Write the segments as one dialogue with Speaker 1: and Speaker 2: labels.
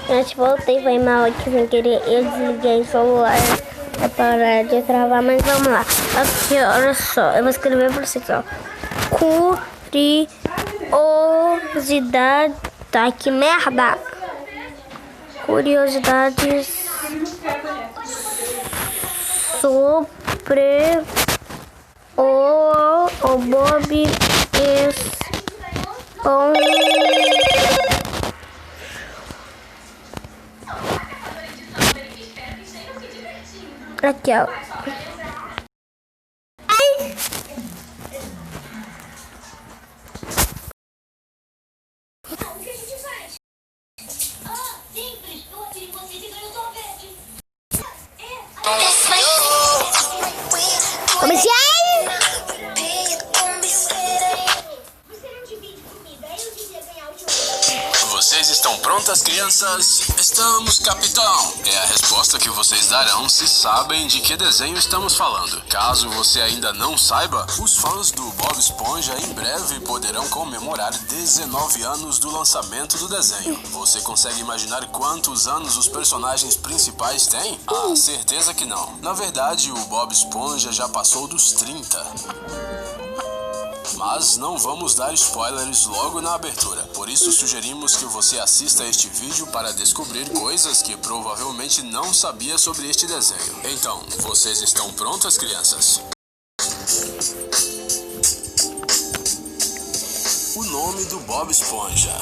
Speaker 1: Gente, voltei, foi mal aqui sem querer. Eu desliguei o celular pra parar de travar, mas vamos lá. Aqui, olha só, eu vou escrever pra vocês, ó. Curiosidade. Tá, que merda! Curiosidades sobre o Bob Esponja. Aqui, ó. Comecei!
Speaker 2: Vocês estão prontas, crianças? Estamos, capitão! É a resposta que vocês darão se sabem de que desenho estamos falando. Caso você ainda não saiba, os fãs do Bob Esponja em breve poderão comemorar 19 anos do lançamento do desenho. Você consegue imaginar quantos anos os personagens principais têm? Ah, certeza que não. Na verdade, o Bob Esponja já passou dos 30. Mas não vamos dar spoilers logo na abertura, por isso sugerimos que você assista a este vídeo para descobrir coisas que provavelmente não sabia sobre este desenho. Então, vocês estão prontas, crianças? O nome do Bob Esponja.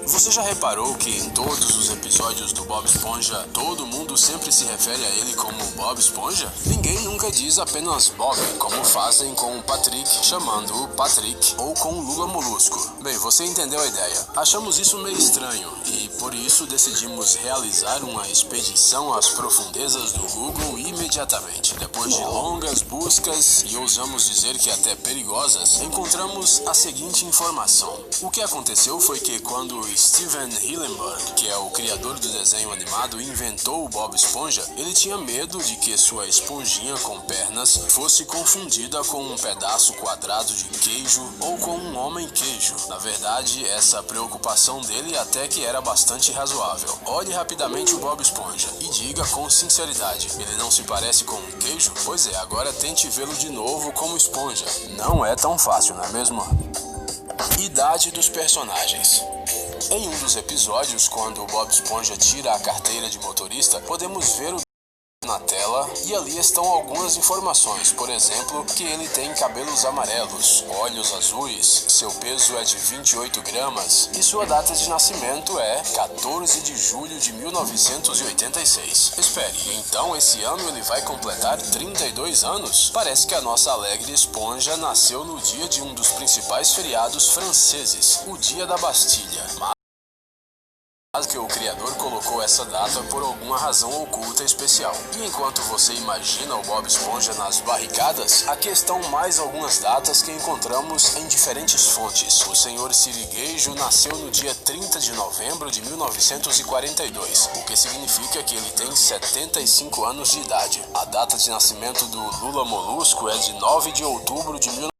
Speaker 2: Você já reparou que em todos os episódios do Bob Esponja, todo mundo sempre se refere a ele como Bob Esponja? Ninguém nunca diz apenas Bob, como fazem com o Patrick, chamando-o Patrick, ou com o Lula Molusco. Bem, você entendeu a ideia. Achamos isso meio estranho e por isso decidimos realizar uma expedição às profundezas do Google imediatamente. Depois de longas buscas e ousamos dizer que até perigosas, encontramos a seguinte informação. O que aconteceu foi que quando Steven Hillenburg, que é o criador do desenho animado, inventou o Bob Esponja, ele tinha medo de que sua esponjinha com pernas fosse confundida com um pedaço quadrado de queijo ou com um homem queijo. Na verdade, essa preocupação dele até que era bastante razoável. Olhe rapidamente o Bob Esponja e diga com sinceridade, ele não se parece com um queijo? Pois é, agora tente vê-lo de novo como esponja. Não é tão fácil, não é mesmo? Idade dos personagens. Em um dos episódios, quando o Bob Esponja tira a carteira de motorista, podemos ver o na tela e ali estão algumas informações, por exemplo, que ele tem cabelos amarelos, olhos azuis, seu peso é de 28 gramas e sua data de nascimento é 14 de julho de 1986. Espere, então esse ano ele vai completar 32 anos? Parece que a nossa alegre esponja nasceu no dia de um dos principais feriados franceses, o Dia da Bastilha. Mas que o criador colocou essa data por alguma razão oculta especial. E enquanto você imagina o Bob Esponja nas barricadas, aqui estão mais algumas datas que encontramos em diferentes fontes. O senhor Sirigueijo nasceu no dia 30 de novembro de 1942, o que significa que ele tem 75 anos de idade. A data de nascimento do Lula Molusco é de 9 de outubro de 1942.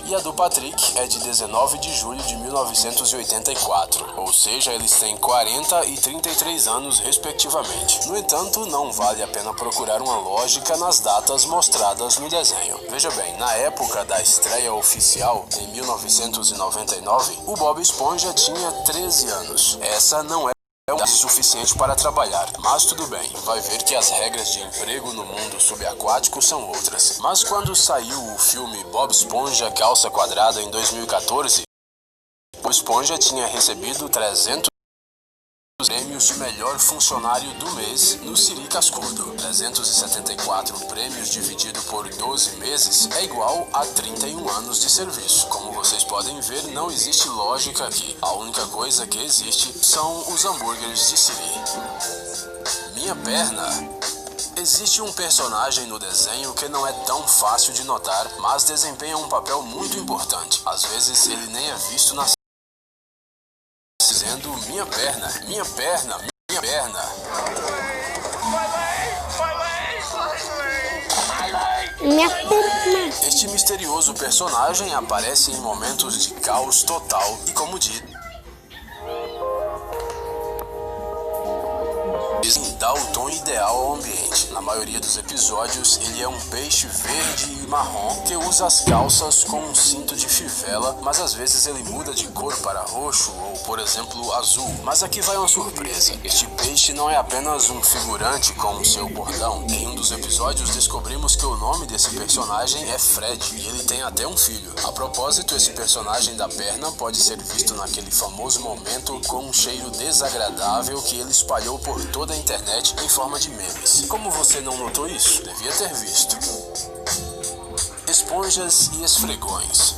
Speaker 2: E a do Patrick é de 19 de julho de 1984, ou seja, eles têm 40 e 33 anos respectivamente. No entanto, não vale a pena procurar uma lógica nas datas mostradas no desenho. Veja bem, na época da estreia oficial, em 1999, o Bob Esponja tinha 13 anos. Essa não é o suficiente para trabalhar, mas tudo bem, vai ver que as regras de emprego no mundo subaquático são outras. Mas quando saiu o filme Bob Esponja Calça Quadrada em 2014, Bob Esponja tinha recebido 300 prêmios de melhor funcionário do mês no Siri Cascudo. 374 prêmios dividido por 12 meses é igual a 31 anos de serviço. Como vocês podem ver, não existe lógica aqui. A única coisa que existe são os hambúrgueres de Siri. Minha perna. Existe um personagem no desenho que não é tão fácil de notar, mas desempenha um papel muito importante. Às vezes ele nem é visto na dizendo minha perna, minha perna, minha perna.
Speaker 1: Minha perna.
Speaker 2: Este misterioso personagem aparece em momentos de caos total e como dito, dá o tom ideal ao ambiente. Na maioria dos episódios, ele é um peixe verde e marrom que usa as calças com um cinto de fivela, mas às vezes ele muda de cor para roxo ou, por exemplo, azul. Mas aqui vai uma surpresa. Este peixe não é apenas um figurante com seu bordão. Em um dos episódios, descobrimos que o nome desse personagem é Fred e ele tem até um filho. A propósito, esse personagem da perna pode ser visto naquele famoso momento com um cheiro desagradável que ele espalhou por toda a internet em forma de memes. Como você não notou isso? Devia ter visto. Esponjas e esfregões.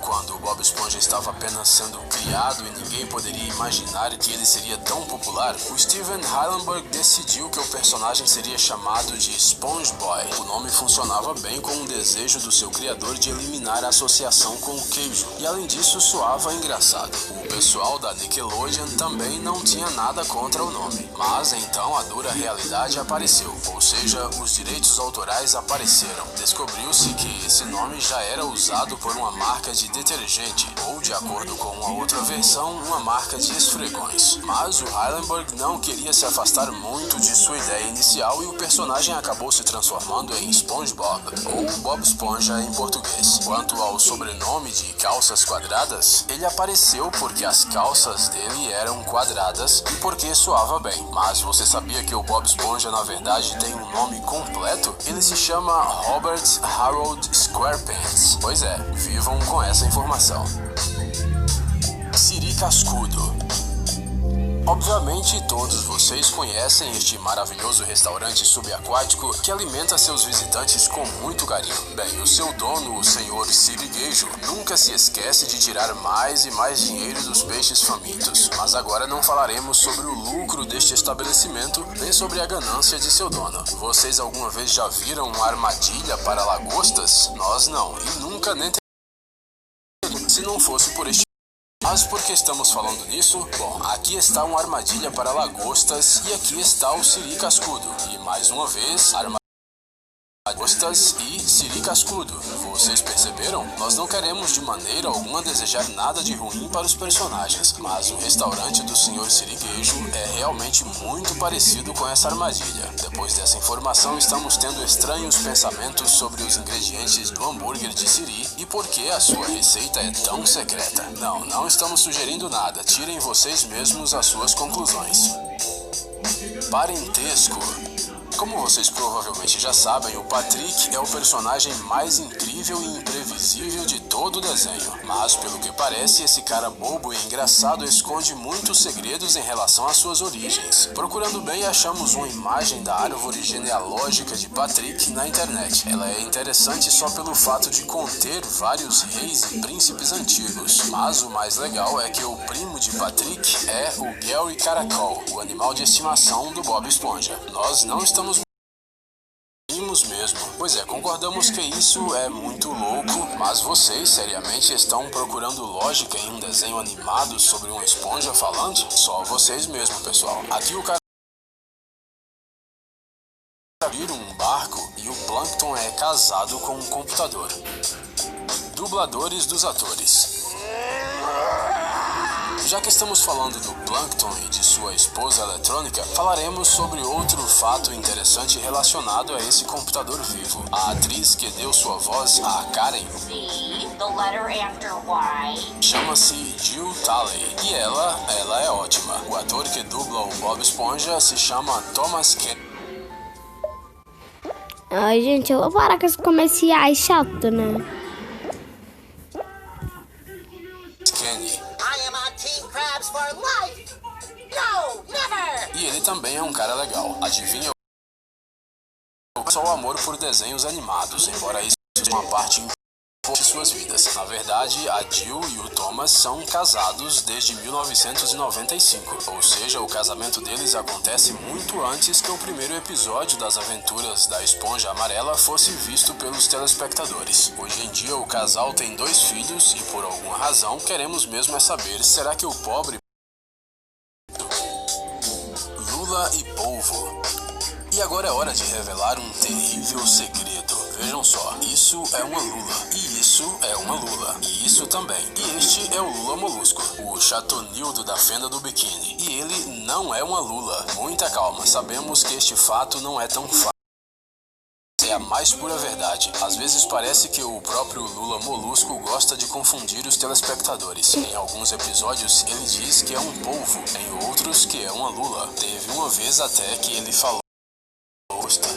Speaker 2: Quando o Bob Esponja estava apenas sendo criado e ninguém poderia imaginar que ele seria tão popular, o Steven Hillenburg decidiu que o personagem seria chamado de SpongeBob. O nome funcionava bem com o desejo do seu criador de eliminar a associação com o queijo, e além disso soava engraçado. O pessoal da Nickelodeon também não tinha nada contra o nome, mas então a dura realidade apareceu, ou seja, os direitos autorais apareceram. Descobriu-se que esse nome já era usado por uma marca de detergente, ou, de acordo com uma outra versão, uma marca de esfregões. Mas o Hillenburg não queria se afastar muito de sua ideia inicial e o personagem acabou se transformando em SpongeBob, ou Bob Esponja em português. Quanto ao sobrenome de Calças Quadradas, ele apareceu porque as calças dele eram quadradas e porque soava bem. Mas você sabia que o Bob Esponja na verdade tem um nome completo? Ele se chama Robert Harold Squarepants. Pois é, vivam com essa informação. Siri Cascudo. Obviamente todos vocês conhecem este maravilhoso restaurante subaquático que alimenta seus visitantes com muito carinho. Bem, o seu dono, o senhor Sirigueijo, nunca se esquece de tirar mais e mais dinheiro dos peixes famintos. Mas agora não falaremos sobre o lucro deste estabelecimento, nem sobre a ganância de seu dono. Vocês alguma vez já viram uma armadilha para lagostas? Nós não, e nunca nem se não fosse por este. Mas por que estamos falando nisso? Bom, aqui está uma armadilha para lagostas e aqui está o Siri Cascudo. E mais uma vez, lagostas e Siri Cascudo. Vocês perceberam? Nós não queremos de maneira alguma desejar nada de ruim para os personagens, mas o restaurante do Sr. Sirigueijo é realmente muito parecido com essa armadilha. Depois dessa informação, estamos tendo estranhos pensamentos sobre os ingredientes do hambúrguer de Siri e por que a sua receita é tão secreta. Não estamos sugerindo nada, tirem vocês mesmos as suas conclusões. Parentesco. Como vocês provavelmente já sabem, o Patrick é o personagem mais incrível e imprevisível de todo o desenho. Mas, pelo que parece, esse cara bobo e engraçado esconde muitos segredos em relação às suas origens. Procurando bem, achamos uma imagem da árvore genealógica de Patrick na internet. Ela é interessante só pelo fato de conter vários reis e príncipes antigos. Mas o mais legal é que o primo de Patrick é o Gary Caracol, o animal de estimação do Bob Esponja. Nós não estamos mesmo. Pois é, concordamos que isso é muito louco, mas vocês seriamente estão procurando lógica em um desenho animado sobre uma esponja falante? Só vocês mesmo, pessoal. Aqui o cara vira um barco e o Plankton é casado com um computador. Dubladores dos atores. Já que estamos falando do Plankton e de sua esposa eletrônica, falaremos sobre outro fato interessante relacionado a esse computador vivo. A atriz que deu sua voz a Karen chama-se Jill Talley e ela é ótima. O ator que dubla o Bob Esponja se chama Thomas Kenny.
Speaker 1: Ai, gente, eu vou parar com esses comerciais chato, né?
Speaker 3: For life. No, never.
Speaker 2: E ele também é um cara legal. Adivinha? Só o amor por desenhos animados, embora isso seja uma parte importante de suas vidas. Na verdade, a Jill e o Thomas são casados desde 1995, ou seja, o casamento deles acontece muito antes que o primeiro episódio das aventuras da Esponja Amarela fosse visto pelos telespectadores. Hoje em dia, o casal tem 2 filhos e, por alguma razão, queremos mesmo é saber, será que o pobre Lula e Polvo? E agora é hora de revelar um terrível segredo. Vejam só, isso é uma lula, e isso é uma lula, e isso também. E este é o lula molusco, o chatonildo da fenda do biquíni. E ele não é uma lula. Muita calma, sabemos que este fato não é tão fácil. É a mais pura verdade. Às vezes parece que o próprio lula molusco gosta de confundir os telespectadores. Em alguns episódios ele diz que é um polvo, em outros que é uma lula. Teve uma vez até que ele falou,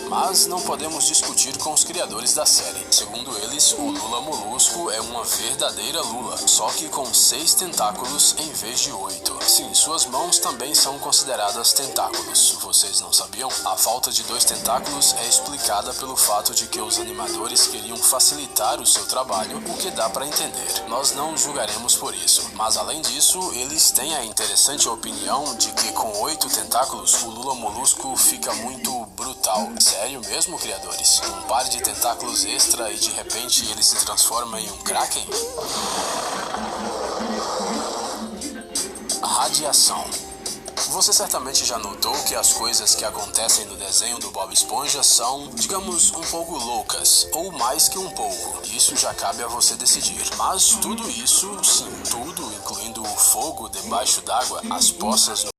Speaker 2: mas não podemos discutir com os criadores da série. Segundo eles, o lula molusco é uma verdadeira lula, só que com 6 tentáculos em vez de 8. Sim, suas mãos também são consideradas tentáculos. Vocês não sabiam? A falta de 2 tentáculos é explicada pelo fato de que os animadores queriam facilitar o seu trabalho, o que dá para entender. Nós não julgaremos por isso. Mas além disso, eles têm a interessante opinião de que com 8 tentáculos, o lula molusco fica muito brutal. Sério mesmo, criadores? Um par de tentáculos extra e de repente ele se transforma em um kraken? Radiação. Você certamente já notou que as coisas que acontecem no desenho do Bob Esponja são, digamos, um pouco loucas, ou mais que um pouco. Isso já cabe a você decidir. Mas tudo isso, sim, tudo, incluindo o fogo debaixo d'água, as poças no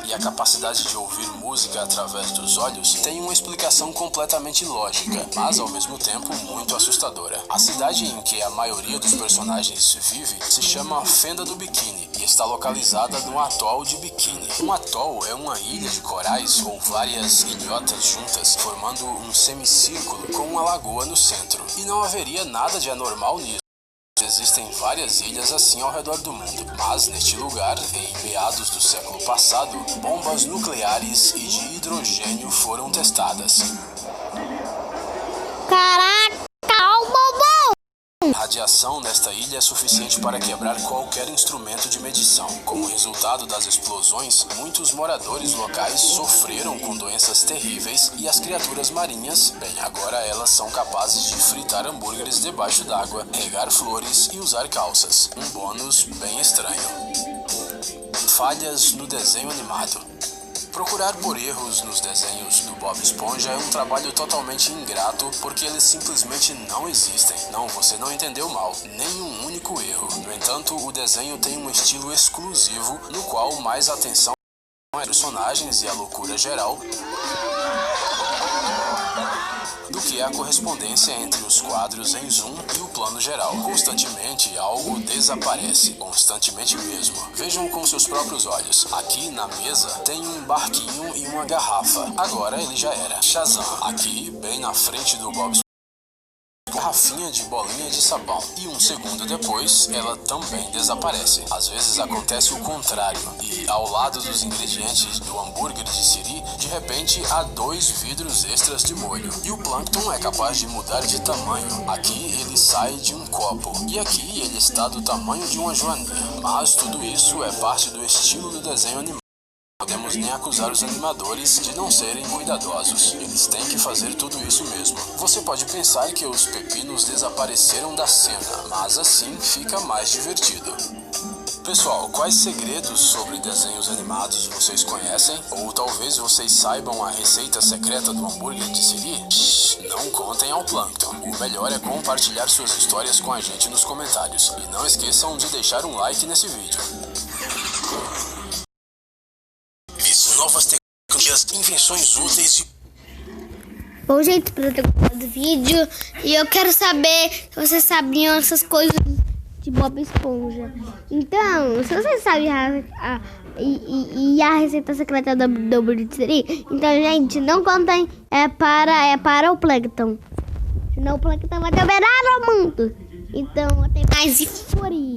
Speaker 2: e a capacidade de ouvir música através dos olhos tem uma explicação completamente lógica, mas ao mesmo tempo muito assustadora. A cidade em que a maioria dos personagens vive se chama Fenda do Biquíni e está localizada no atol de Bikini. Um atol é uma ilha de corais ou várias ilhotas juntas, formando um semicírculo com uma lagoa no centro. E não haveria nada de anormal nisso. Existem várias ilhas assim ao redor do mundo, mas neste lugar, em meados do século passado, bombas nucleares e de hidrogênio foram testadas.
Speaker 1: Caraca, o bombom!
Speaker 2: A radiação nesta ilha é suficiente para quebrar qualquer instrumento de medição. Como resultado das explosões, muitos moradores locais sofreram com doenças terríveis e as criaturas marinhas, bem, agora elas são capazes de fritar hambúrgueres debaixo d'água, regar flores e usar calças. Um bônus bem estranho. Falhas no desenho animado. Procurar por erros nos desenhos do Bob Esponja é um trabalho totalmente ingrato porque eles simplesmente não existem. Não, você não entendeu mal. Nenhum único erro. No entanto, o desenho tem um estilo exclusivo no qual mais atenção aos personagens e a loucura geral do que a correspondência entre os quadros em zoom e o plano geral. Constantemente algo desaparece, constantemente mesmo. Vejam com seus próprios olhos. Aqui na mesa tem um barquinho e uma garrafa. Agora ele já era. Shazam. Aqui, bem na frente do Bob Esponja, garrafinha de bolinha de sabão. E um segundo depois, ela também desaparece. Às vezes acontece o contrário. E ao lado dos ingredientes do hambúrguer de siri, de repente há 2 vidros extras de molho. E o plâncton é capaz de mudar de tamanho. Aqui ele sai de um copo. E aqui ele está do tamanho de uma joaninha. Mas tudo isso é parte do estilo do desenho animado. Não podemos nem acusar os animadores de não serem cuidadosos. Eles têm que fazer tudo isso mesmo. Você pode pensar que os pepinos desapareceram da cena, mas assim fica mais divertido. Pessoal, quais segredos sobre desenhos animados vocês conhecem? Ou talvez vocês saibam a receita secreta do hambúrguer de siri? Não contem ao plâncton. O melhor é compartilhar suas histórias com a gente nos comentários. E não esqueçam de deixar um like nesse vídeo. Novas tecnologias, invenções úteis e...
Speaker 1: Bom, gente, para ter gostado do vídeo. E eu quero saber se vocês sabiam essas coisas de Bob Esponja. Então, se vocês sabem a receita secreta do hambúrguer de siri, então, gente, não contem, é para o plâncton. Senão o plâncton vai dominar o mundo. Então, até mais e furi.